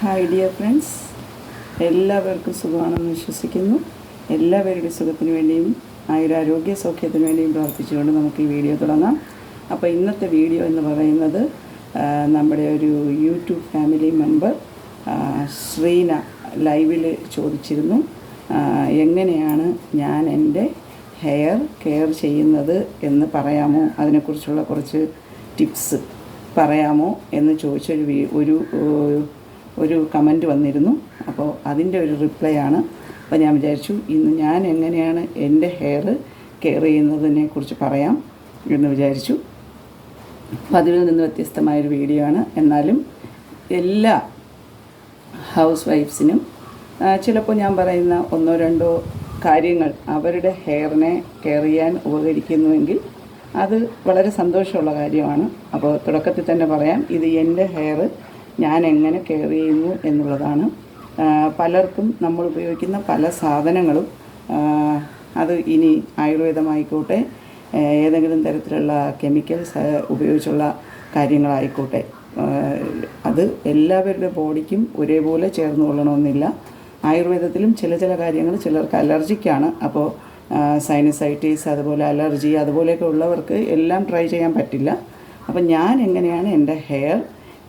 Hi dear friends, എല്ലാവർക്കും സുഖമാണെന്ന് വിശ്വസിക്കുന്നു. എല്ലാവരുടെ സുഖത്തിന് വേണ്ടിയും ആയുരാരോഗ്യ സൗഖ്യത്തിന് വേണ്ടിയും പ്രാർത്ഥിച്ചുകൊണ്ട് നമുക്ക് ഈ വീഡിയോ തുടങ്ങാം. അപ്പോൾ ഇന്നത്തെ വീഡിയോ എന്ന് പറയുന്നത് നമ്മുടെ ഒരു യൂട്യൂബ് ഫാമിലി മെമ്പർ ശ്രീന ലൈവിൽ ചോദിച്ചിരുന്നു, എങ്ങനെയാണ് ഞാൻ എൻ്റെ ഹെയർ കെയർ ചെയ്യുന്നത് എന്ന് പറയാമോ, അതിനെക്കുറിച്ചുള്ള കുറച്ച് ടിപ്സ് പറയാമോ എന്ന് ചോദിച്ചൊരു ഒരു കമൻറ്റ് വന്നിരുന്നു. അപ്പോൾ അതിൻ്റെ ഒരു റിപ്ലൈ ആണ്. അപ്പോൾ ഞാൻ വിചാരിച്ചു ഇന്ന് ഞാൻ എങ്ങനെയാണ് എൻ്റെ ഹെയർ കെയർ ചെയ്യുന്നതിനെക്കുറിച്ച് പറയാം എന്ന് വിചാരിച്ചു. പതിവിൽ നിന്ന് വ്യത്യസ്തമായൊരു വീഡിയോ ആണ്. എന്നാലും എല്ലാ ഹൗസ് വൈഫ്സിനും ചിലപ്പോൾ ഞാൻ പറയുന്ന ഒന്നോ രണ്ടോ കാര്യങ്ങൾ അവരുടെ ഹെയറിനെ കെയർ ചെയ്യാൻ ഉപകരിക്കുന്നുവെങ്കിൽ അത് വളരെ സന്തോഷമുള്ള കാര്യമാണ്. അപ്പോൾ തുടക്കത്തിൽ തന്നെ പറയാം, ഇത് എൻ്റെ ഹെയർ ഞാൻ എങ്ങനെ കെയർ ചെയ്യുന്നു എന്നുള്ളതാണ്. പലർക്കും നമ്മൾ ഉപയോഗിക്കുന്ന പല സാധനങ്ങളും അത് ഇനി ആയുർവേദമായിക്കോട്ടെ, ഏതെങ്കിലും തരത്തിലുള്ള കെമിക്കൽസ് ഉപയോഗിച്ചുള്ള കാര്യങ്ങളായിക്കോട്ടെ, അത് എല്ലാവരുടെ ബോഡിക്കും ഒരേപോലെ ചേർന്ന് കൊള്ളണമെന്നില്ല. ആയുർവേദത്തിലും ചില കാര്യങ്ങൾ ചിലർക്ക് അലർജിക്കാണ്. അപ്പോൾ സൈനസൈറ്റീസ്, അതുപോലെ അലർജി, അതുപോലെയൊക്കെ ഉള്ളവർക്ക് എല്ലാം ട്രൈ ചെയ്യാൻ പറ്റില്ല. അപ്പം ഞാൻ എങ്ങനെയാണ് എൻ്റെ ഹെയർ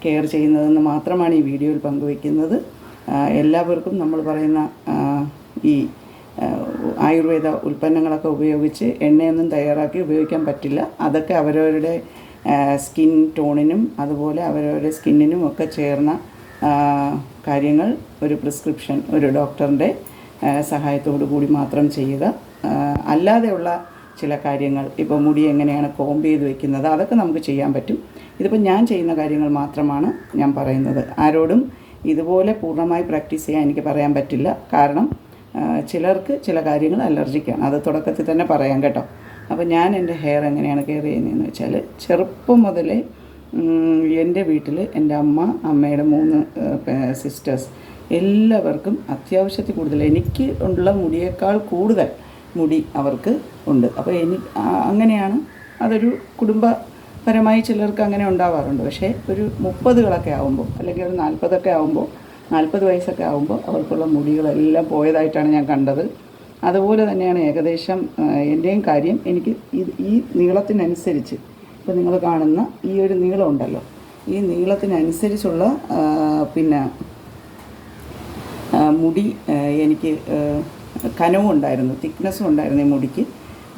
കെയർ ചെയ്യുന്നതെന്ന് മാത്രമാണ് ഈ വീഡിയോയിൽ പങ്കുവയ്ക്കുന്നത്. എല്ലാവർക്കും നമ്മൾ പറയുന്ന ഈ ആയുർവേദ ഉൽപ്പന്നങ്ങളൊക്കെ ഉപയോഗിച്ച് എണ്ണയൊന്നും തയ്യാറാക്കി ഉപയോഗിക്കാൻ പറ്റില്ല. അതൊക്കെ അവരവരുടെ സ്കിൻ ടോണിനും അതുപോലെ അവരവരുടെ സ്കിന്നിനും ഒക്കെ ചേർന്ന കാര്യങ്ങൾ ഒരു പ്രിസ്ക്രിപ്ഷൻ, ഒരു ഡോക്ടറിൻ്റെ സഹായത്തോടു കൂടി മാത്രം ചെയ്യുക. അല്ലാതെയുള്ള ചില കാര്യങ്ങൾ, ഇപ്പോൾ മുടി എങ്ങനെയാണ് കോംബ് ചെയ്ത് വയ്ക്കുന്നത്, അതൊക്കെ നമുക്ക് ചെയ്യാൻ പറ്റും. ഇതിപ്പോൾ ഞാൻ ചെയ്യുന്ന കാര്യങ്ങൾ മാത്രമാണ് ഞാൻ പറയുന്നത്. ആരോടും ഇതുപോലെ പൂർണ്ണമായി പ്രാക്ടീസ് ചെയ്യാൻ എനിക്ക് പറയാൻ പറ്റില്ല. കാരണം ചിലർക്ക് ചില കാര്യങ്ങൾ അലർജിക്കാണ്. അത് തുടക്കത്തിൽ തന്നെ പറയാം കേട്ടോ. അപ്പോൾ ഞാൻ എൻ്റെ ഹെയർ എങ്ങനെയാണ് കെയർ ചെയ്യുന്നതെന്ന് വെച്ചാൽ, ചെറുപ്പം മുതലേ എൻ്റെ വീട്ടിൽ എൻ്റെ അമ്മയുടെ 3 സിസ്റ്റേഴ്സ് എല്ലാവർക്കും അത്യാവശ്യത്തിൽ കൂടുതൽ, എനിക്ക് ഉള്ള മുടിയേക്കാൾ കൂടുതൽ മുടി അവർക്ക് ഉണ്ട്. അപ്പോൾ അങ്ങനെയാണ്, അതൊരു കുടുംബപരമായി ചിലർക്ക് അങ്ങനെ ഉണ്ടാവാറുണ്ട്. പക്ഷേ ഒരു 30കളൊക്കെ ആകുമ്പോൾ, അല്ലെങ്കിൽ ഒരു 40 ആകുമ്പോൾ, 40 വയസ്സൊക്കെ ആകുമ്പോൾ അവർക്കുള്ള മുടികളെല്ലാം പോയതായിട്ടാണ് ഞാൻ കണ്ടത്. അതുപോലെ തന്നെയാണ് ഏകദേശം എൻ്റെയും കാര്യം. എനിക്ക് ഈ നീളത്തിനനുസരിച്ച്, ഇപ്പോൾ നിങ്ങൾ കാണുന്ന ഈ ഒരു നീളം ഉണ്ടല്ലോ, ഈ നീളത്തിനനുസരിച്ചുള്ള പിന്നെ മുടി എനിക്ക് കനവും ഉണ്ടായിരുന്നു, തിക്നെസ്സും ഉണ്ടായിരുന്നു ഈ മുടിക്ക്.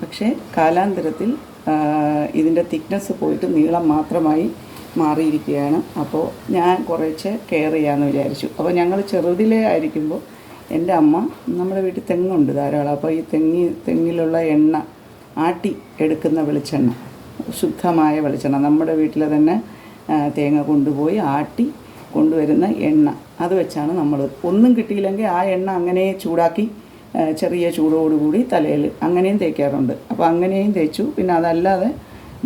പക്ഷേ കാലാന്തരത്തിൽ ഇതിൻ്റെ തിക്നെസ് പോയിട്ട് നീളം മാത്രമായി മാറിയിരിക്കുകയാണ്. അപ്പോൾ ഞാൻ കുറച്ച് കെയർ ചെയ്യാമെന്ന് വിചാരിച്ചു. അപ്പോൾ ഞങ്ങൾ ചെറുതിലേ ആയിരിക്കുമ്പോൾ എൻ്റെ അമ്മ, നമ്മുടെ വീട്ടിൽ തെങ്ങുണ്ട് ധാരാളം. അപ്പോൾ ഈ തെങ്ങിലുള്ള എണ്ണ, ആട്ടി എടുക്കുന്ന വെളിച്ചെണ്ണ, ശുദ്ധമായ വെളിച്ചെണ്ണ, നമ്മുടെ വീട്ടിൽ തന്നെ തേങ്ങ കൊണ്ടുപോയി ആട്ടി കൊണ്ടുവരുന്ന എണ്ണ, അത് വെച്ചാണ് നമ്മൾ, ഒന്നും കിട്ടിയില്ലെങ്കിൽ ആ എണ്ണ അങ്ങനെ ചൂടാക്കി ചെറിയ ചൂടോടുകൂടി തലയിൽ അങ്ങനെയും തേക്കാറുണ്ട്. അപ്പോൾ അങ്ങനെയും തേച്ചു. പിന്നെ അതല്ലാതെ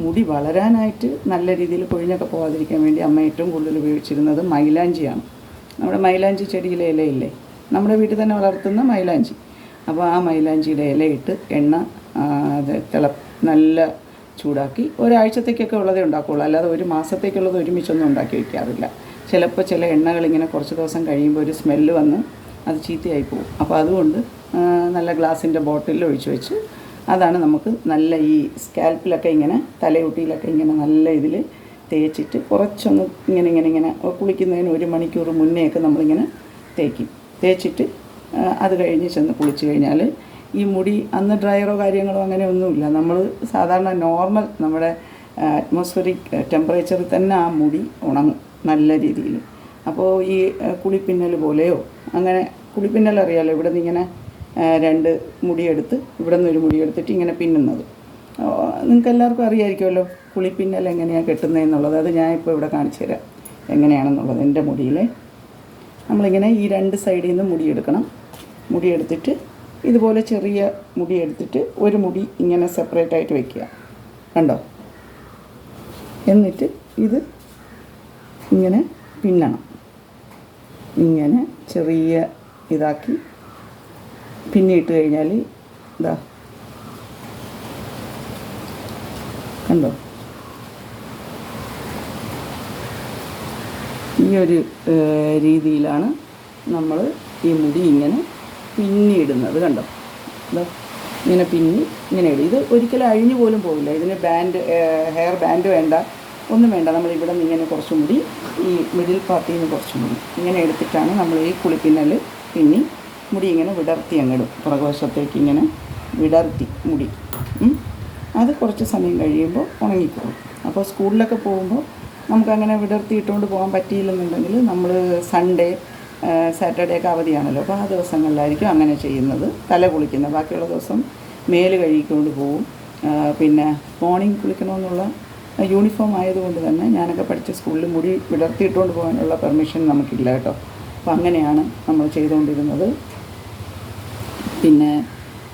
മുടി വളരാനായിട്ട് നല്ല രീതിയിൽ കൊഴിഞ്ഞൊക്കെ പോകാതിരിക്കാൻ വേണ്ടി അമ്മ ഏറ്റവും കൂടുതൽ ഉപയോഗിച്ചിരുന്നത് മൈലാഞ്ചിയാണ്. നമ്മുടെ മൈലാഞ്ചി ചെടിയിലെ ഇലയില്ലേ, നമ്മുടെ വീട്ടിൽ തന്നെ വളർത്തുന്ന മൈലാഞ്ചി. അപ്പോൾ ആ മൈലാഞ്ചിയുടെ ഇലയിട്ട് എണ്ണ നല്ല ചൂടാക്കി ഒരാഴ്ചത്തേക്കൊക്കെ ഉള്ളതേ ഉണ്ടാക്കുകയുള്ളൂ. അല്ലാതെ ഒരു മാസത്തേക്കുള്ളത് ഒരുമിച്ചൊന്നും ഉണ്ടാക്കി വയ്ക്കാറില്ല. ചിലപ്പോൾ ചില എണ്ണകളിങ്ങനെ കുറച്ച് ദിവസം കഴിയുമ്പോൾ ഒരു സ്മെല്ല് വന്ന് അത് ചീത്തയായി പോകും. അപ്പോൾ അതുകൊണ്ട് നല്ല ഗ്ലാസിൻ്റെ ബോട്ടിലിൽ ഒഴിച്ച് വെച്ച്, അതാണ് നമുക്ക് നല്ല ഈ സ്കാൽപ്പിലൊക്കെ ഇങ്ങനെ തലയൊട്ടിയിലൊക്കെ ഇങ്ങനെ നല്ല ഇതിൽ തേച്ചിട്ട് കുറച്ചൊന്ന് ഇങ്ങനെ കുളിക്കുന്നതിന് 1 മണിക്കൂർ മുന്നേയൊക്കെ നമ്മളിങ്ങനെ തേച്ചിട്ട് അത് കഴിഞ്ഞ് ചെന്ന് കുളിച്ച് കഴിഞ്ഞാൽ ഈ മുടി, അന്ന് ഡ്രയറോ കാര്യങ്ങളോ അങ്ങനെ ഒന്നുമില്ല, നമ്മൾ സാധാരണ നോർമൽ നമ്മുടെ അറ്റ്മോസ്ഫിയറിക് ടെമ്പറേച്ചറിൽ തന്നെ ആ മുടി ഉണങ്ങും നല്ല രീതിയിൽ. അപ്പോൾ ഈ കുളിപ്പിന്നൽ പോലെയോ, അങ്ങനെ കുളിപ്പിന്നൽ അറിയാമല്ലോ, ഇവിടെ നിന്ന് ഇങ്ങനെ 2 മുടിയെടുത്ത്, ഇവിടെ നിന്ന് ഒരു മുടിയെടുത്തിട്ട് ഇങ്ങനെ പിന്നുന്നത് നിങ്ങൾക്ക് എല്ലാവർക്കും അറിയാമായിരിക്കുമല്ലോ, കുളിപ്പിന്നൽ എങ്ങനെയാണ് കെട്ടുന്നതെന്നുള്ളത്. അത് ഞാനിപ്പോൾ ഇവിടെ കാണിച്ചു തരാം എങ്ങനെയാണെന്നുള്ളത്. എൻ്റെ മുടിയിൽ നമ്മളിങ്ങനെ ഈ 2 സൈഡിൽ നിന്ന് മുടിയെടുക്കണം. മുടിയെടുത്തിട്ട് ഇതുപോലെ ചെറിയ മുടിയെടുത്തിട്ട് ഒരു മുടി ഇങ്ങനെ സെപ്പറേറ്റായിട്ട് വയ്ക്കുക, കണ്ടോ. എന്നിട്ട് ഇത് ഇങ്ങനെ പിന്നണം, ഇങ്ങനെ ചെറിയ ഇതാക്കി പിന്നിട്ട് കഴിഞ്ഞാൽ ഇതാ കണ്ടോ, ഈ ഒരു രീതിയിലാണ് നമ്മൾ ഈ മുടി ഇങ്ങനെ പിന്നിയിടുന്നത്. കണ്ടോ, ഇങ്ങനെ പിന്നി ഇങ്ങനെ ഇടും. ഇത് ഒരിക്കലും അഴിഞ്ഞു പോലും പോകില്ല. ഇതിന് ഹെയർ ബാൻഡ് വേണ്ട, ഒന്നും വേണ്ട. നമ്മളിവിടെ നിന്ന് ഇങ്ങനെ കുറച്ച് മുടി, ഈ മിഡിൽ പാർട്ടിൽ നിന്ന് കുറച്ച് മുടി ഇങ്ങനെ എടുത്തിട്ടാണ് നമ്മൾ ഈ കുളിപ്പിന്നൽ പിന്നി മുടി ഇങ്ങനെ വിടർത്തി അങ്ങിടും. പുറകുവശത്തേക്ക് ഇങ്ങനെ വിടർത്തി മുടി. അത് കുറച്ച് സമയം കഴിയുമ്പോൾ ഉണങ്ങിക്കോളും. അപ്പോൾ സ്കൂളിലൊക്കെ പോകുമ്പോൾ നമുക്കങ്ങനെ വിടർത്തിയിട്ടുകൊണ്ട് പോകാൻ പറ്റിയില്ലെന്നുണ്ടെങ്കിൽ നമ്മൾ സൺഡേ, സാറ്റർഡേ ഒക്കെ അവധിയാണല്ലോ, അപ്പോൾ ആ ദിവസങ്ങളിലായിരിക്കും അങ്ങനെ ചെയ്യുന്നത്. തല കുളിക്കുന്നത്. ബാക്കിയുള്ള ദിവസം മേല് കഴുകിക്കൊണ്ട് പോവും. പിന്നെ മോർണിംഗ് കുളിക്കണമെന്നുള്ള യൂണിഫോം ആയതുകൊണ്ട് തന്നെ ഞാനൊക്കെ പഠിച്ച സ്കൂളിൽ മുടി വിടർത്തിയിട്ടുകൊണ്ട് പോകാനുള്ള പെർമിഷൻ നമുക്കില്ല കേട്ടോ. അപ്പോൾ അങ്ങനെയാണ് നമ്മൾ ചെയ്തുകൊണ്ടിരുന്നത്. പിന്നെ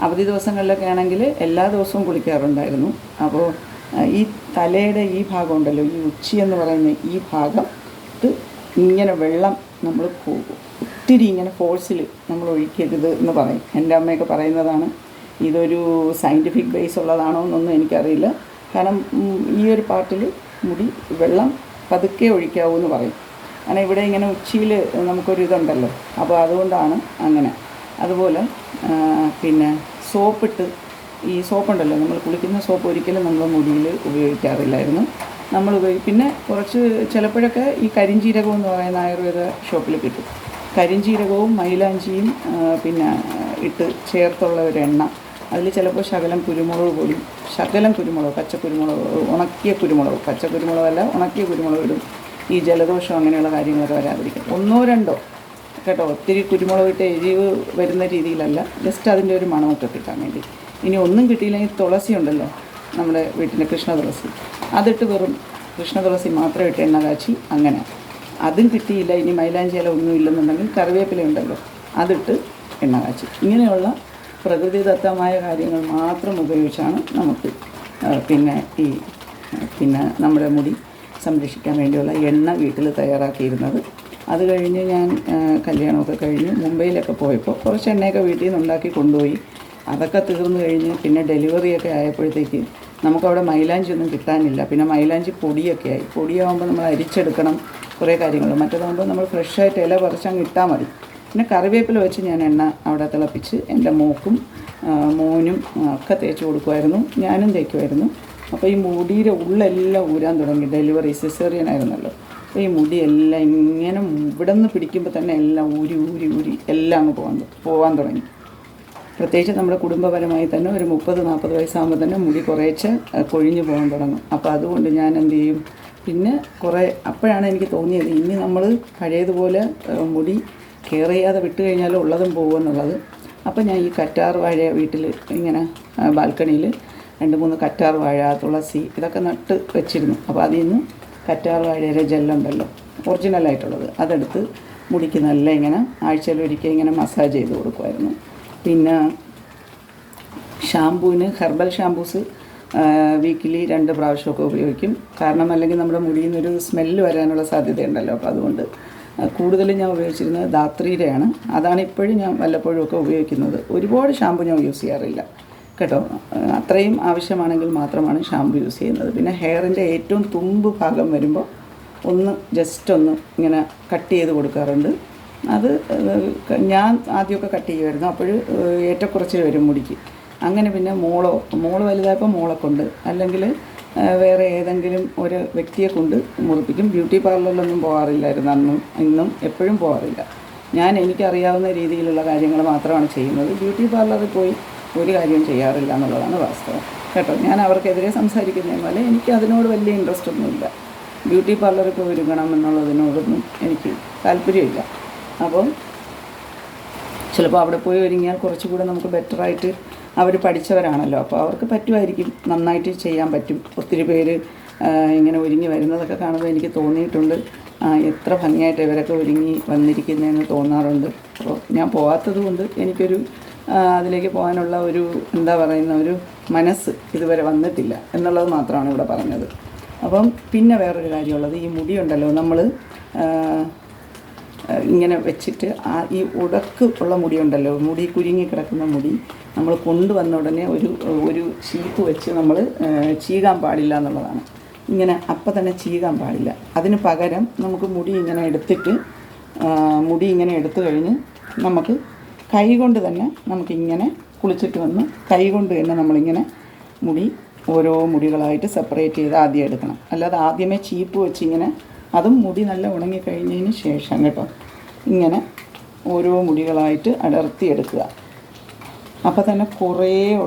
അവധി ദിവസങ്ങളിലൊക്കെ ആണെങ്കിൽ എല്ലാ ദിവസവും കുളിക്കാറുണ്ടായിരുന്നു. അപ്പോൾ ഈ തലയുടെ ഈ ഭാഗം ഉണ്ടല്ലോ, ഈ ഉച്ചി എന്ന് പറയുന്ന ഈ ഭാഗത്ത് ഇങ്ങനെ വെള്ളം നമ്മൾ ഒത്തിരി ഇങ്ങനെ ഫോഴ്സിൽ നമ്മൾ ഒഴിക്കരുത് എന്ന് പറയും. എൻ്റെ അമ്മയൊക്കെ പറയുന്നതാണ്. ഇതൊരു സയൻറ്റിഫിക് ബേസ് ഉള്ളതാണോ എന്നൊന്നും എനിക്കറിയില്ല. കാരണം ഈ ഒരു പാർട്ടിൽ മുടി വെള്ളം പതുക്കെ ഒഴിക്കാവൂ എന്ന് പറയും. കാരണം ഇവിടെ ഇങ്ങനെ ഉച്ചിയിൽ നമുക്കൊരു ഇതുണ്ടല്ലോ, അപ്പോൾ അതുകൊണ്ടാണ് അങ്ങനെ. അതുപോലെ പിന്നെ സോപ്പിട്ട്, ഈ സോപ്പുണ്ടല്ലോ, നമ്മൾ കുളിക്കുന്ന സോപ്പ് ഒരിക്കലും നമ്മൾ മുടിയിൽ ഉപയോഗിക്കാറില്ലായിരുന്നു. പിന്നെ കുറച്ച് ചിലപ്പോഴൊക്കെ ഈ കരിഞ്ജീരകം എന്ന് പറയുന്ന ആയുർവേദ ഷോപ്പിൽ കിട്ടും. കരിഞ്ജീരകവും മൈലാഞ്ചിയും പിന്നെ ഇട്ട് ചേർത്തുള്ള ഒരു എണ്ണ. അതിൽ ചിലപ്പോൾ ശകലം കുരുമുളക് പൊടി, ശകലം കുരുമുളക്, പച്ചക്കുരുമുളക്, ഉണക്കിയ കുരുമുളക്, പച്ചക്കുരുമുളകല്ല ഉണക്കിയ കുരുമുളക് ഇടും. ഈ ജലദോഷം അങ്ങനെയുള്ള കാര്യങ്ങളൊക്കെ വരാതിരിക്കും. 1-2 കേട്ടോ, ഒത്തിരി കുരുമുളക് ഇട്ട് എരിവ് വരുന്ന രീതിയിലല്ല, ജസ്റ്റ് അതിൻ്റെ ഒരു മണമൊക്കെ കിട്ടാൻ വേണ്ടി. ഇനി ഒന്നും കിട്ടിയില്ലെങ്കിൽ തുളസി ഉണ്ടല്ലോ, നമ്മുടെ വീട്ടിലെ കൃഷ്ണ തുളസി, അതിട്ട് വെറും കൃഷ്ണ തുളസി മാത്രം ഇട്ട് എണ്ണ കാച്ചി അങ്ങനെ. അതും കിട്ടിയില്ല, ഇനി മൈലാഞ്ചി ഇല ഒന്നും ഇല്ലെന്നുണ്ടെങ്കിൽ കറിവേപ്പില ഉണ്ടല്ലോ, അതിട്ട് എണ്ണ കാച്ചി. ഇങ്ങനെയുള്ള പ്രകൃതിദത്തമായ കാര്യങ്ങൾ മാത്രം ഉപയോഗിച്ചാണ് നമുക്ക് പിന്നെ നമ്മുടെ മുടി സംരക്ഷിക്കാൻ വേണ്ടിയുള്ള എണ്ണ വീട്ടിൽ തയ്യാറാക്കിയിരുന്നത്. അത് കഴിഞ്ഞ് ഞാൻ കല്യാണമൊക്കെ കഴിഞ്ഞ് മുംബൈയിലൊക്കെ പോയപ്പോൾ കുറച്ച് എണ്ണയൊക്കെ വീട്ടിൽ നിന്ന് ഉണ്ടാക്കി കൊണ്ടുപോയി. അതൊക്കെ തീർന്നു കഴിഞ്ഞ് പിന്നെ ഡെലിവറിയൊക്കെ ആയപ്പോഴത്തേക്ക് നമുക്കവിടെ മൈലാഞ്ചി ഒന്നും കിട്ടാനില്ല. പിന്നെ മൈലാഞ്ചി പൊടിയൊക്കെ ആയി. പൊടിയാകുമ്പോൾ നമ്മൾ അരിച്ചെടുക്കണം, കുറേ കാര്യങ്ങൾ. മറ്റേതാകുമ്പോൾ നമ്മൾ ഫ്രഷായിട്ട് ഇല പറിച്ചങ്ങ് ഇട്ടാൽ മതി. പിന്നെ കറിവേപ്പില വെച്ച് ഞാൻ എണ്ണ അവിടെ തിളപ്പിച്ച് എൻ്റെ മോനും ഒക്കെ തേച്ച് കൊടുക്കുമായിരുന്നു, ഞാനും തേക്കുമായിരുന്നു. അപ്പോൾ ഈ മുടിയുടെ ഉള്ളെല്ലാം ഊരാൻ തുടങ്ങി. ഡെലിവറി സിസേറിയൻ ആയിരുന്നല്ലോ. അപ്പോൾ ഈ മുടിയെല്ലാം ഇങ്ങനെ ഇവിടെ നിന്ന് പിടിക്കുമ്പോൾ തന്നെ എല്ലാം ഊരി എല്ലാം അങ്ങ് പോകാൻ തുടങ്ങി. പ്രത്യേകിച്ച് നമ്മുടെ കുടുംബപരമായി തന്നെ ഒരു 30-40 വയസ്സാകുമ്പോൾ തന്നെ മുടി കുറേച്ച് കൊഴിഞ്ഞു പോകാൻ തുടങ്ങും. അപ്പോൾ അതുകൊണ്ട് ഞാൻ എന്ത് ചെയ്യും, പിന്നെ അപ്പോഴാണ് എനിക്ക് തോന്നിയത് ഇനി നമ്മൾ പഴയതുപോലെ മുടി കെയർ ചെയ്യാതെ വിട്ട് കഴിഞ്ഞാൽ ഉള്ളതും പോകുമെന്നുള്ളത്. അപ്പോൾ ഞാൻ ഈ കറ്റാർ വാഴ വീട്ടിൽ ഇങ്ങനെ ബാൽക്കണിയിൽ 2-3 കറ്റാർ വാഴ, തുളസി ഇതൊക്കെ നട്ട് വെച്ചിരുന്നു. അപ്പോൾ അതിൽ നിന്ന് കറ്റാർ വാഴയുടെ ജെല്ലുണ്ടല്ലോ, ഒറിജിനലായിട്ടുള്ളത്, അതെടുത്ത് മുടിക്ക് നല്ല ഇങ്ങനെ ആഴ്ചയിലൊരിക്കൽ ഇങ്ങനെ മസാജ് ചെയ്ത് കൊടുക്കുമായിരുന്നു. പിന്നെ ഷാമ്പൂവിന് ഹെർബൽ ഷാമ്പൂസ് വീക്കിലി 2 പ്രാവശ്യമൊക്കെ ഉപയോഗിക്കും. കാരണം അല്ലെങ്കിൽ നമ്മുടെ മുടിയിൽ നിന്നൊരു സ്മെല്ല് വരാനുള്ള സാധ്യതയുണ്ടല്ലോ. അപ്പോൾ അതുകൊണ്ട് കൂടുതലും ഞാൻ ഉപയോഗിച്ചിരുന്നത് ധാത്രിയുടെയാണ്. അതാണ് ഇപ്പോഴും ഞാൻ വല്ലപ്പോഴും ഒക്കെ ഉപയോഗിക്കുന്നത്. ഒരുപാട് ഷാമ്പു ഞാൻ യൂസ് ചെയ്യാറില്ല കേട്ടോ. അത്രയും ആവശ്യമാണെങ്കിൽ മാത്രമാണ് ഷാമ്പു യൂസ് ചെയ്യുന്നത്. പിന്നെ ഹെയറിൻ്റെ ഏറ്റവും തുമ്പ് ഭാഗം വരുമ്പോൾ ജസ്റ്റ് ഒന്ന് ഇങ്ങനെ കട്ട് ചെയ്ത് കൊടുക്കാറുണ്ട്. അത് ഞാൻ ആദ്യമൊക്കെ കട്ട് ചെയ്യുമായിരുന്നു. അപ്പോൾ ഏറ്റക്കുറച്ചിൽ വരും മുടിക്ക്. അങ്ങനെ പിന്നെ മോള് വലുതായപ്പോൾ മോളെ കൊണ്ട്, അല്ലെങ്കിൽ വേറെ ഏതെങ്കിലും ഒരു വ്യക്തിയെ കൊണ്ട് മുറിപ്പിക്കും. ബ്യൂട്ടി പാർലറിലൊന്നും പോകാറില്ലായിരുന്നു അന്നും ഇന്നും എപ്പോഴും പോകാറില്ല. എനിക്കറിയാവുന്ന രീതിയിലുള്ള കാര്യങ്ങൾ മാത്രമാണ് ചെയ്യുന്നത്. ബ്യൂട്ടി പാർലറിൽ പോയി ഒരു കാര്യവും ചെയ്യാറില്ല എന്നുള്ളതാണ് വാസ്തവം കേട്ടോ. ഞാൻ അവർക്കെതിരെ സംസാരിക്കുന്നതിന് പോലെ എനിക്ക് അതിനോട് വലിയ ഇൻട്രസ്റ്റ് ഒന്നുമില്ല. ബ്യൂട്ടി പാർലറിൽ പോയി ഒരുങ്ങണം എന്നുള്ളതിനോടൊന്നും എനിക്ക് താല്പര്യമില്ല. അപ്പം ചിലപ്പോൾ അവിടെ പോയി ഒരുങ്ങിയാൽ കുറച്ചുകൂടെ നമുക്ക് ബെറ്ററായിട്ട്, അവർ പഠിച്ചവരാണല്ലോ, അപ്പോൾ അവർക്ക് പറ്റുമായിരിക്കും, നന്നായിട്ട് ചെയ്യാൻ പറ്റും. ഒത്തിരി പേര് ഇങ്ങനെ ഒരുങ്ങി വരുന്നതൊക്കെ കാണുമ്പോൾ എനിക്ക് തോന്നിയിട്ടുണ്ട്, എത്ര ഭംഗിയായിട്ട് ഇവരൊക്കെ ഒരുങ്ങി വന്നിരിക്കുന്നതെന്ന് തോന്നാറുണ്ട്. അപ്പോൾ ഞാൻ പോകാത്തത് കൊണ്ട് എനിക്കൊരു അതിലേക്ക് പോകാനുള്ള ഒരു ഒരു മനസ്സ് ഇതുവരെ വന്നിട്ടില്ല എന്നുള്ളത് മാത്രമാണ് ഇവിടെ പറഞ്ഞത്. അപ്പം പിന്നെ വേറൊരു കാര്യമുള്ളത്, ഈ മുടിയുണ്ടല്ലോ, നമ്മൾ ഇങ്ങനെ വെച്ചിട്ട് ഈ ഉടക്ക് ഉള്ള മുടിയുണ്ടല്ലോ, മുടി കുരുങ്ങി കിടക്കുന്ന മുടി നമ്മൾ കൊണ്ടുവന്ന ഉടനെ ഒരു ചീപ്പ് വെച്ച് നമ്മൾ ചീകാൻ പാടില്ല എന്നുള്ളതാണ്. ഇങ്ങനെ അപ്പം തന്നെ ചീകാൻ പാടില്ല. അതിന് പകരം നമുക്ക് മുടി ഇങ്ങനെ എടുത്തിട്ട് മുടി ഇങ്ങനെ എടുത്തു കഴിഞ്ഞ് നമുക്ക് കൈ കൊണ്ട് തന്നെ നമുക്കിങ്ങനെ കുളിച്ചിട്ട് വന്ന് കൈ കൊണ്ട് തന്നെ നമ്മളിങ്ങനെ മുടി ഓരോ മുടികളായിട്ട് സെപ്പറേറ്റ് ചെയ്ത് ആദ്യം എടുക്കണം. അല്ലാതെ ആദ്യമേ ചീപ്പ് വെച്ച് ഇങ്ങനെ, അതും മുടി നല്ല ഉണങ്ങിക്കഴിഞ്ഞതിന് ശേഷം കേട്ടോ, ഇങ്ങനെ ഓരോ മുടികളായിട്ട് അടർത്തിയെടുക്കുക. അപ്പോൾ തന്നെ കുറേ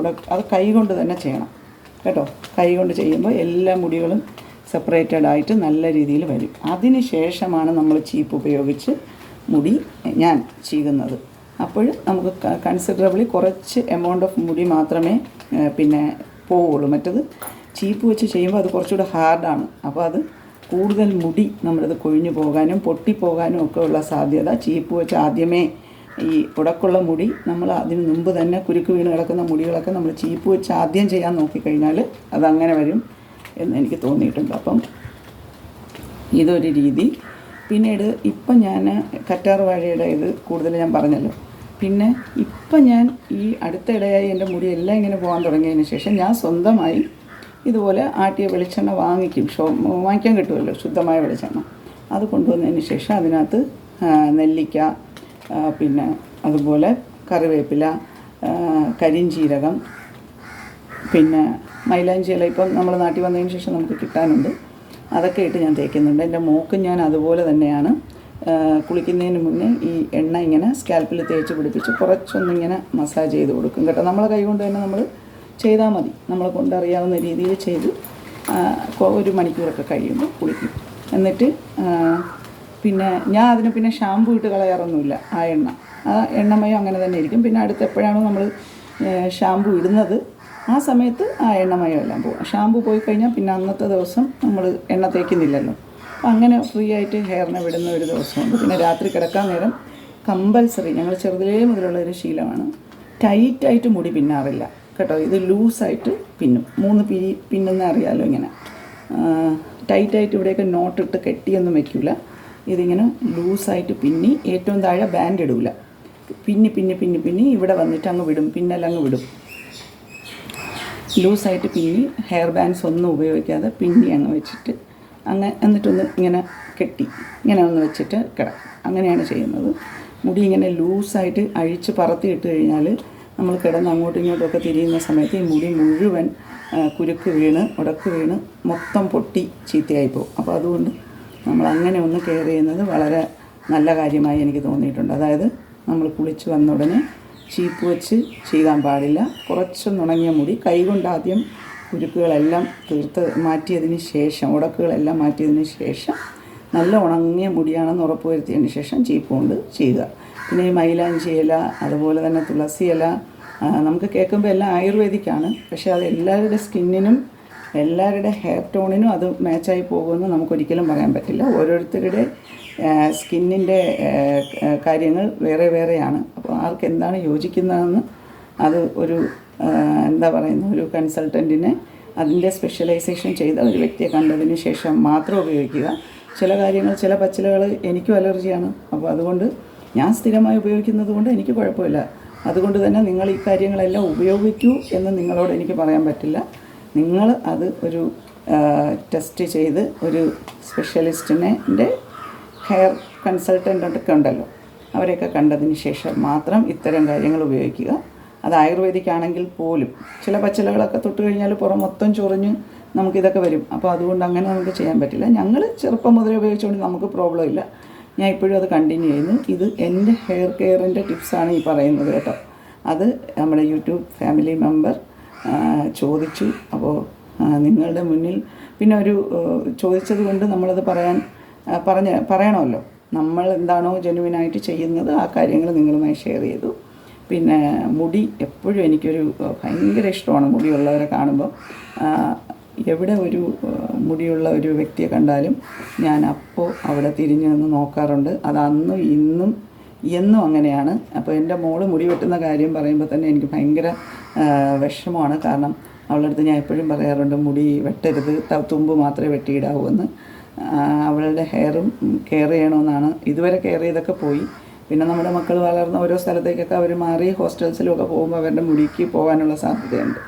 അത് കൈ കൊണ്ട് തന്നെ ചെയ്യണം കേട്ടോ. കൈ കൊണ്ട് ചെയ്യുമ്പോൾ എല്ലാ മുടികളും സെപ്പറേറ്റഡ് ആയിട്ട് നല്ല രീതിയിൽ വരും. അതിന് ശേഷമാണ് നമ്മൾ ചീപ്പ് ഉപയോഗിച്ച് മുടി ഞാൻ ചീകുന്നത്. അപ്പോൾ നമുക്ക് കൺസിഡറബിളി കുറച്ച് എമൗണ്ട് ഓഫ് മുടി മാത്രമേ പിന്നെ പോവുള്ളൂ. മറ്റത് ചീപ്പ് വെച്ച് ചെയ്യുമ്പോൾ അത് കുറച്ചുകൂടെ ഹാർഡാണ്. അപ്പോൾ അത് കൂടുതൽ മുടി നമ്മളത് കൊഴിഞ്ഞു പോകാനും പൊട്ടിപ്പോകാനും ഒക്കെ ഉള്ള സാധ്യത. ചീപ്പ് വെച്ച് ആദ്യമേ ഈ ഉടക്കുള്ള മുടി നമ്മൾ അതിന് മുമ്പ് തന്നെ കുരുക്ക് വീണ് കിടക്കുന്ന മുടികളൊക്കെ നമ്മൾ ചീപ്പ് വെച്ച് ആദ്യം ചെയ്യാൻ നോക്കിക്കഴിഞ്ഞാൽ അതങ്ങനെ വരും എന്ന് എനിക്ക് തോന്നിയിട്ടുണ്ട്. അപ്പം ഇതൊരു രീതി. പിന്നീട് ഇപ്പം ഞാൻ കറ്റാർ വാഴയുടെ ഇത് കൂടുതൽ ഞാൻ പറഞ്ഞല്ലോ. പിന്നെ ഇപ്പം ഞാൻ ഈ അടുത്തിടെയായി എൻ്റെ മുടിയെല്ലാം ഇങ്ങനെ പോകാൻ തുടങ്ങിയതിന് ശേഷം ഞാൻ സ്വന്തമായി ഇതുപോലെ ആട്ടിയ വെളിച്ചെണ്ണ വാങ്ങിക്കാൻ കിട്ടുമല്ലോ, ശുദ്ധമായ വെളിച്ചെണ്ണ. അത് കൊണ്ടുവന്നതിന് ശേഷം അതിനകത്ത് നെല്ലിക്ക, പിന്നെ അതുപോലെ കറിവേപ്പില, കരിഞ്ചീരകം, പിന്നെ മൈലാഞ്ചി ഇല ഇപ്പം നമ്മൾ നാട്ടിൽ വന്നതിന് ശേഷം നമുക്ക് കിട്ടാനുണ്ട്. അതൊക്കെ ഇട്ട് ഞാൻ തേക്കുന്നുണ്ട്. എൻ്റെ മോക്കും ഞാൻ അതുപോലെ തന്നെയാണ് കുളിക്കുന്നതിന് മുന്നേ ഈ എണ്ണ ഇങ്ങനെ സ്കാൽപ്പിൽ തേച്ച് പിടിപ്പിച്ച് കുറച്ചൊന്നിങ്ങനെ മസാജ് ചെയ്ത് കൊടുക്കും കേട്ടോ. നമ്മളെ കൈ കൊണ്ട് തന്നെ നമ്മൾ ചെയ്താൽ മതി. നമ്മളെ കൊണ്ടറിയാവുന്ന രീതിയിൽ ചെയ്ത് 1 മണിക്കൂറൊക്കെ കഴിയുമ്പോൾ കുളിക്കും. എന്നിട്ട് പിന്നെ ഞാൻ അതിന് പിന്നെ ഷാമ്പു ഇട്ട് കളയാറൊന്നുമില്ല. ആ എണ്ണമയം അങ്ങനെ തന്നെ ഇരിക്കും. പിന്നെ അടുത്ത് എപ്പോഴാണോ നമ്മൾ ഷാമ്പു ഇടുന്നത് ആ സമയത്ത് ആ എണ്ണമയം എല്ലാം പോകും. ഷാമ്പു പോയി കഴിഞ്ഞാൽ പിന്നെ അന്നത്തെ ദിവസം നമ്മൾ എണ്ണ തേക്കുന്നില്ലല്ലോ. അപ്പം അങ്ങനെ ഫ്രീ ആയിട്ട് ഹെയറിനെ വിടുന്ന ഒരു ദിവസമുണ്ട്. പിന്നെ രാത്രി കിടക്കാൻ നേരം കമ്പൽസറി, ഞങ്ങൾ ചെറുതിലേ മുതലുള്ളൊരു ശീലമാണ്, ടൈറ്റായിട്ട് മുടി പിന്നാറില്ല കേട്ടോ. ഇത് ലൂസായിട്ട് പിന്നും. 3 പിന്നുന്ന അറിയാമല്ലോ. ഇങ്ങനെ ടൈറ്റായിട്ട് ഇവിടെയൊക്കെ നോട്ടിട്ട് കെട്ടിയൊന്നും വയ്ക്കില്ല. ഇതിങ്ങനെ ലൂസായിട്ട് പിന്നി ഏറ്റവും താഴെ ബാൻഡ് ഇടില്ല. പിന്നി ഇവിടെ വന്നിട്ട് അങ്ങ് വിടും, പിന്നെല്ലാം വിടും. ലൂസായിട്ട് പിന്നി ഹെയർ ബാൻഡ്സ് ഒന്നും ഉപയോഗിക്കാതെ പിന്നി അങ്ങ് വെച്ചിട്ട് എന്നിട്ടൊന്ന് ഇങ്ങനെ കെട്ടി ഇങ്ങനെ ഒന്ന് വെച്ചിട്ട് കിടക്കും. അങ്ങനെയാണ് ചെയ്യുന്നത്. മുടി ഇങ്ങനെ ലൂസായിട്ട് അഴിച്ച് പറത്തി ഇട്ട് കഴിഞ്ഞാൽ നമ്മൾ കിടന്ന് അങ്ങോട്ടും ഇങ്ങോട്ടുമൊക്കെ തിരിയുന്ന സമയത്ത് ഈ മുടി മുഴുവൻ കുരുക്ക് വീണ് ഉടക്ക് വീണ് മൊത്തം പൊട്ടി ചീത്തയായി പോകും. അപ്പോൾ അതുകൊണ്ട് നമ്മൾ അങ്ങനെ ഒന്ന് കെയർ ചെയ്യുന്നത് വളരെ നല്ല കാര്യമായി എനിക്ക് തോന്നിയിട്ടുണ്ട്. അതായത് നമ്മൾ കുളിച്ച് വന്ന ഉടനെ ചീപ്പ് വെച്ച് ചെയ്യാൻ പാടില്ല. കുറച്ചൊന്നുണങ്ങിയ മുടി കൈകൊണ്ട് ആദ്യം കുരുക്കുകളെല്ലാം തീർത്ത് മാറ്റിയതിന് ശേഷം, ഉടക്കുകളെല്ലാം മാറ്റിയതിന് ശേഷം നല്ല ഉണങ്ങിയ മുടിയാണെന്ന് ഉറപ്പ് വരുത്തിയതിന് ശേഷം ചീപ്പ് കൊണ്ട് ചെയ്യുക. പിന്നെ ഈ മൈലാഞ്ചി ഇല, അതുപോലെ തന്നെ തുളസി ഇല, നമുക്ക് കേൾക്കുമ്പോൾ എല്ലാം ആയുർവേദിക്കാണ്. പക്ഷേ അത് എല്ലാവരുടെ സ്കിന്നിനും എല്ലാവരുടെ ഹെയർ ടോണിനും അത് മാച്ചായി പോകുമെന്ന് നമുക്കൊരിക്കലും പറയാൻ പറ്റില്ല. ഓരോരുത്തരുടെ സ്കിന്നിൻ്റെ കാര്യങ്ങൾ വേറെ വേറെയാണ്. അപ്പോൾ ആർക്ക് എന്താണ് യോജിക്കുന്നതെന്ന് അത് ഒരു ഒരു കൺസൾട്ടൻറ്റിനെ അതിൻ്റെ സ്പെഷ്യലൈസേഷൻ ചെയ്ത ഒരു വ്യക്തിയെ കണ്ടതിന് ശേഷം മാത്രം ഉപയോഗിക്കുക. ചില കാര്യങ്ങൾ, ചില പച്ചിലകൾ എനിക്കും അലർജിയാണ്. അപ്പോൾ അതുകൊണ്ട് ഞാൻ സ്ഥിരമായി ഉപയോഗിക്കുന്നത് കൊണ്ട് എനിക്ക് കുഴപ്പമില്ല. അതുകൊണ്ട് തന്നെ നിങ്ങൾ ഈ കാര്യങ്ങളെല്ലാം ഉപയോഗിക്കൂ എന്ന് നിങ്ങളോട് എനിക്ക് പറയാൻ പറ്റില്ല. നിങ്ങൾ അത് ഒരു ടെസ്റ്റ് ചെയ്ത് ഒരു സ്പെഷ്യലിസ്റ്റിൻ്റെ ഹെയർ കൺസൾട്ടൻ്റൊക്കെ ഉണ്ടല്ലോ, അവരെയൊക്കെ കണ്ടതിന് ശേഷം മാത്രം ഇത്തരം കാര്യങ്ങൾ ഉപയോഗിക്കുക. അത് ആയുർവേദിക് ആണെങ്കിൽ പോലും ചില പച്ചിലകളൊക്കെ തൊട്ട് കഴിഞ്ഞാൽ പുറം മൊത്തം ചൊറിഞ്ഞ് നമുക്കിതൊക്കെ വരും. അപ്പോൾ അതുകൊണ്ട് അങ്ങനെ നമുക്ക് ചെയ്യാൻ പറ്റില്ല. ഞങ്ങൾ ചെറുപ്പം മുതലേ ഉപയോഗിച്ചുകൊണ്ട് നമുക്ക് പ്രോബ്ലം ഇല്ല. ഞാൻ ഇപ്പോഴും അത് കണ്ടിന്യൂ ചെയ്യുന്നു. ഇത് എൻ്റെ ഹെയർ കെയറിൻ്റെ ടിപ്സാണ് ഈ പറയുന്നത് കേട്ടോ. അത് നമ്മുടെ യൂട്യൂബ് ഫാമിലി മെമ്പർ ചോദിച്ചു. അപ്പോൾ നിങ്ങളുടെ മുന്നിൽ പിന്നെ ഒരു ചോദിച്ചത് കൊണ്ട് നമ്മളത് പറയണമല്ലോ. നമ്മൾ എന്താണോ ജെനുവിനായിട്ട് ചെയ്യുന്നത് ആ കാര്യങ്ങൾ നിങ്ങളുമായി ഷെയർ ചെയ്തു. പിന്നെ മുടി എപ്പോഴും എനിക്കൊരു ഭയങ്കര ഇഷ്ടമാണ്. മുടിയുള്ളവരെ കാണുമ്പോൾ എവിടെ ഒരു മുടിയുള്ള ഒരു വ്യക്തിയെ കണ്ടാലും ഞാൻ അപ്പോൾ അവിടെ തിരിഞ്ഞു നിന്ന് നോക്കാറുണ്ട്. അത് അന്നും ഇന്നും എന്നും അങ്ങനെയാണ്. അപ്പോൾ എൻ്റെ മോള് മുടി വെട്ടുന്ന കാര്യം പറയുമ്പോൾ തന്നെ എനിക്ക് ഭയങ്കര വിഷമമാണ്. കാരണം അവളുടെ അടുത്ത് ഞാൻ എപ്പോഴും പറയാറുണ്ട്, മുടി വെട്ടരുത്, തുമ്പ് മാത്രമേ വെട്ടിയിടാവൂ എന്ന്. അവളുടെ ഹെയറും കെയർ ചെയ്യണമെന്നാണ്. ഇതുവരെ കെയർ ചെയ്തൊക്കെ പോയി. പിന്നെ നമ്മുടെ മക്കൾ വളർന്ന ഓരോ സ്ഥലത്തേക്കൊക്കെ അവർ മാറി ഹോസ്റ്റൽസിലുമൊക്കെ പോകുമ്പോൾ അവരുടെ മുടിക്ക് പോകാനുള്ള സാധ്യതയുണ്ട്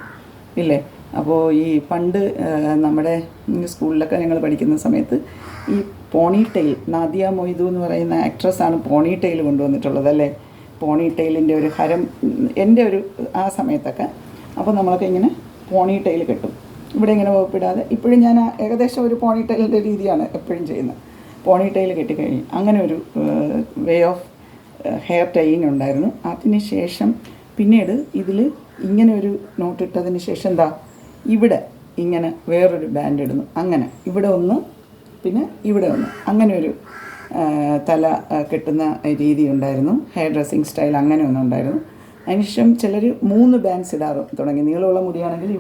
ഇല്ലേ. അപ്പോൾ ഈ പണ്ട് നമ്മുടെ സ്കൂളിലൊക്കെ ഞങ്ങൾ പഠിക്കുന്ന സമയത്ത് ഈ പോണി ടെയിൽ, നാദിയ മൊയ്തു എന്ന് പറയുന്ന ആക്ട്രസ്സാണ് പോണി ടെയിൽ കൊണ്ടുവന്നിട്ടുള്ളത് അല്ലേ. പോണി ടെയിലിൻ്റെ ഒരു ഹരം എൻ്റെ ഒരു ആ സമയത്തൊക്കെ. അപ്പോൾ നമ്മളൊക്കെ ഇങ്ങനെ പോണി ടെയിൽ കെട്ടും, ഇവിടെ ഇങ്ങനെ വകുപ്പിടാതെ. ഇപ്പോഴും ഞാൻ ഏകദേശം ഒരു പോണി ടെയിലിൻ്റെ രീതിയാണ് എപ്പോഴും ചെയ്യുന്നത്. പോണി ടെയിൽ കെട്ടിക്കഴിഞ്ഞ് അങ്ങനെ ഒരു വേ ഓഫ് ഹെയർ ടൈയിങ് ഉണ്ടായിരുന്നു. അതിന് ശേഷം പിന്നീട് ഇതിൽ ഇങ്ങനെ ഒരു നോട്ടിട്ടതിന് ശേഷം എന്താ ഇവിടെ ഇങ്ങനെ വേറൊരു ബാൻഡ് ഇടുന്നു. അങ്ങനെ ഇവിടെ ഒന്ന് പിന്നെ ഇവിടെ ഒന്ന്, അങ്ങനെ ഒരു തല കെട്ടുന്ന രീതി ഉണ്ടായിരുന്നു. ഹെയർ ഡ്രസ്സിങ് സ്റ്റൈൽ അങ്ങനെ ഒന്നും ഉണ്ടായിരുന്നു. അതിനുശേഷം ചിലർ 3 ബാൻഡ്സ് ഇടാറ് തുടങ്ങി. നീളമുള്ള മുടിയാണെങ്കിൽ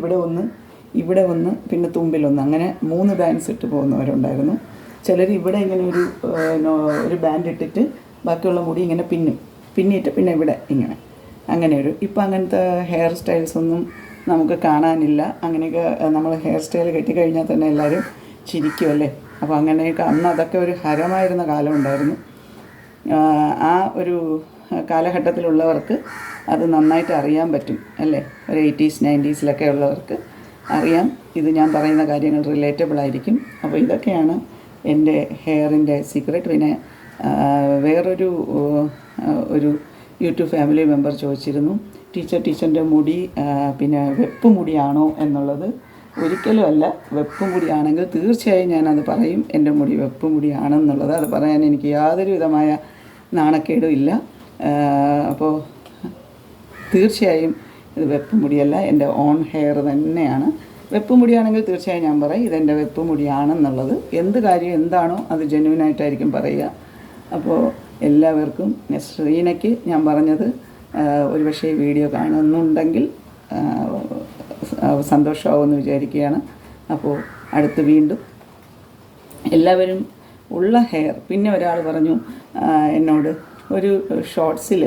ഇവിടെ ഒന്ന് പിന്നെ തുമ്പിലൊന്ന്, അങ്ങനെ 3 ബാൻഡ്സ് ഇട്ട് പോകുന്നവരുണ്ടായിരുന്നു. ചിലർ ഇവിടെ ഇങ്ങനെ ഒരു ബാൻഡ് ഇട്ടിട്ട് ബാക്കിയുള്ള മുടി ഇങ്ങനെ പിന്നിട്ട് പിന്നെ ഇവിടെ ഇങ്ങനെ, അങ്ങനെ ഒരു. ഇപ്പം അങ്ങനത്തെ ഹെയർ സ്റ്റൈൽസ് ഒന്നും നമുക്ക് കാണാനില്ല. അങ്ങനെയൊക്കെ നമ്മൾ ഹെയർ സ്റ്റൈൽ കെട്ടിക്കഴിഞ്ഞാൽ തന്നെ എല്ലാവരും ചിരിക്കുമല്ലേ. അപ്പോൾ അങ്ങനെയൊക്കെ അന്ന് അതൊക്കെ ഒരു ഹരമായിരുന്ന കാലം ഉണ്ടായിരുന്നു. ആ ഒരു കാലഘട്ടത്തിലുള്ളവർക്ക് അത് നന്നായിട്ട് അറിയാൻ പറ്റും അല്ലേ. ഒരു 80s 90s ഉള്ളവർക്ക് അറിയാം. ഇത് ഞാൻ പറയുന്ന കാര്യങ്ങൾ റിലേറ്റബിൾ ആയിരിക്കും. അപ്പോൾ ഇതൊക്കെയാണ് എൻ്റെ ഹെയറിൻ്റെ സീക്രട്ട്. പിന്നെ വേറൊരു യൂട്യൂബ് ഫാമിലി മെമ്പർ ചോദിച്ചിരുന്നു, ടീച്ചറിൻ്റെ മുടി പിന്നെ വെപ്പ് മുടിയാണോ എന്നുള്ളത്. ഒരിക്കലും അല്ല. വെപ്പ് മുടിയാണെങ്കിൽ തീർച്ചയായും ഞാനത് പറയും, എൻ്റെ മുടി വെപ്പ് മുടിയാണെന്നുള്ളത്. അത് പറയാൻ എനിക്ക് യാതൊരു വിധമായ നാണക്കേടും ഇല്ല. അപ്പോൾ തീർച്ചയായും ഇത് വെപ്പ് മുടിയല്ല, എൻ്റെ ഓൺ ഹെയർ തന്നെയാണ്. വെപ്പ് മുടിയാണെങ്കിൽ തീർച്ചയായും ഞാൻ പറയും ഇതെൻ്റെ വെപ്പ് മുടിയാണെന്നുള്ളത്. എന്ത് കാര്യം എന്താണോ അത് ജെന്യുവനായിട്ടായിരിക്കും പറയുക. അപ്പോൾ എല്ലാവർക്കും ശ്രീനയ്ക്ക് ഞാൻ പറഞ്ഞത് ഒരുപക്ഷെ വീഡിയോ കാണുന്നുണ്ടെങ്കിൽ സന്തോഷമാവുമെന്ന് വിചാരിക്കുകയാണ്. അപ്പോൾ അടുത്ത് വീണ്ടും എല്ലാവരും ഉള്ള ഹെയർ. പിന്നെ ഒരാൾ പറഞ്ഞു എന്നോട് ഒരു ഷോർട്സിൽ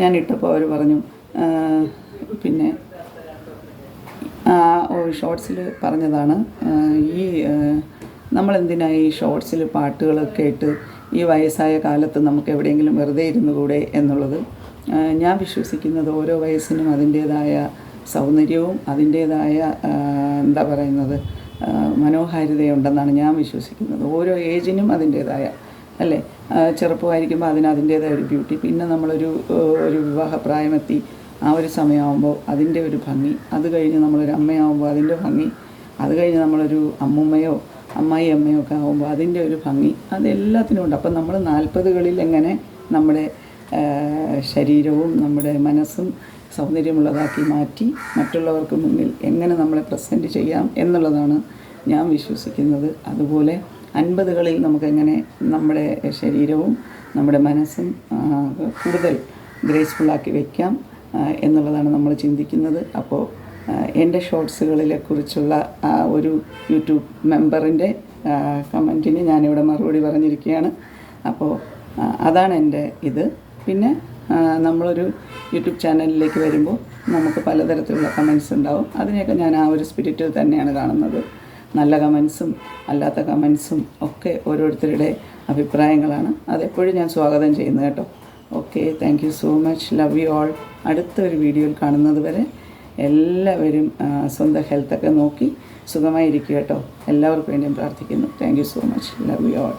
ഞാൻ ഇട്ടപ്പോൾ അവർ പറഞ്ഞു, പിന്നെ ഷോർട്സിൽ പറഞ്ഞതാണ് ഈ നമ്മളെന്തിനാണ് ഈ ഷോർട്സിൽ പാട്ടുകളൊക്കെ ഇട്ട് ഈ വയസ്സായ കാലത്ത് നമുക്ക് എവിടെയെങ്കിലും വെറുതെ ഇരുന്നു കൂടെ എന്നുള്ളത്. ഞാൻ വിശ്വസിക്കുന്നത് ഓരോ വയസ്സിനും അതിൻ്റേതായ സൗന്ദര്യവും അതിൻ്റേതായ എന്താ പറയുന്നത് മനോഹാരിതയുണ്ടെന്നാണ് ഞാൻ വിശ്വസിക്കുന്നത്. ഓരോ ഏജിനും അതിൻ്റേതായ അല്ലേ. ചെറുപ്പമായിരിക്കുമ്പോൾ അതിൻ്റേതായ ഒരു ബ്യൂട്ടി. പിന്നെ നമ്മളൊരു വിവാഹപ്രായമെത്തി ആ ഒരു സമയമാകുമ്പോൾ അതിൻ്റെ ഒരു ഭംഗി. അത് കഴിഞ്ഞ് നമ്മളൊരു അമ്മയാകുമ്പോൾ അതിൻ്റെ ഭംഗി. അത് കഴിഞ്ഞ് നമ്മളൊരു അമ്മുമ്മയോ അമ്മായി അമ്മയോ ഒക്കെ ആകുമ്പോൾ അതിൻ്റെ ഒരു ഭംഗി. അതെല്ലാത്തിനും ഉണ്ട്. അപ്പം നമ്മൾ 40കളിൽ എങ്ങനെ നമ്മുടെ ശരീരവും നമ്മുടെ മനസ്സും സൗന്ദര്യമുള്ളതാക്കി മാറ്റി മറ്റുള്ളവർക്ക് മുന്നിൽ എങ്ങനെ നമ്മളെ പ്രസൻറ്റ് ചെയ്യാം എന്നുള്ളതാണ് ഞാൻ വിശ്വസിക്കുന്നത്. അതുപോലെ 50കളിൽ നമുക്കെങ്ങനെ നമ്മുടെ ശരീരവും നമ്മുടെ മനസ്സും കൂടുതൽ ഗ്രേസ്ഫുള്ളാക്കി വയ്ക്കാം എന്നുള്ളതാണ് നമ്മൾ ചിന്തിക്കുന്നത്. അപ്പോൾ എൻ്റെ ഷോർട്സുകളിലെ കുറിച്ചുള്ള ആ ഒരു യൂട്യൂബ് മെമ്പറിൻ്റെ കമൻറ്റിന് ഞാനിവിടെ മറുപടി പറഞ്ഞിരിക്കുകയാണ്. അപ്പോൾ അതാണ് എൻ്റെ ഇത്. പിന്നെ നമ്മളൊരു യൂട്യൂബ് ചാനലിലേക്ക് വരുമ്പോൾ നമുക്ക് പലതരത്തിലുള്ള കമൻസ് ഉണ്ടാവും. അതിനെയൊക്കെ ഞാൻ ആ ഒരു സ്പിരിറ്റിൽ തന്നെയാണ് കാണുന്നത്. നല്ല കമൻസും അല്ലാത്ത കമൻസും ഒക്കെ ഓരോരുത്തരുടെ അഭിപ്രായങ്ങളാണ്. അതെപ്പോഴും ഞാൻ സ്വാഗതം ചെയ്യുന്നു കേട്ടോ. Okay, thank you so much. Love you all. അടുത്തൊരു വീഡിയോയിൽ കാണുന്നത് വരെ എല്ലാവരും സ്വന്തം ഹെൽത്തൊക്കെ നോക്കി സുഖമായിരിക്കുക കേട്ടോ. എല്ലാവർക്കും വേണ്ടിയും പ്രാർത്ഥിക്കുന്നു. Thank you so much. Love you all.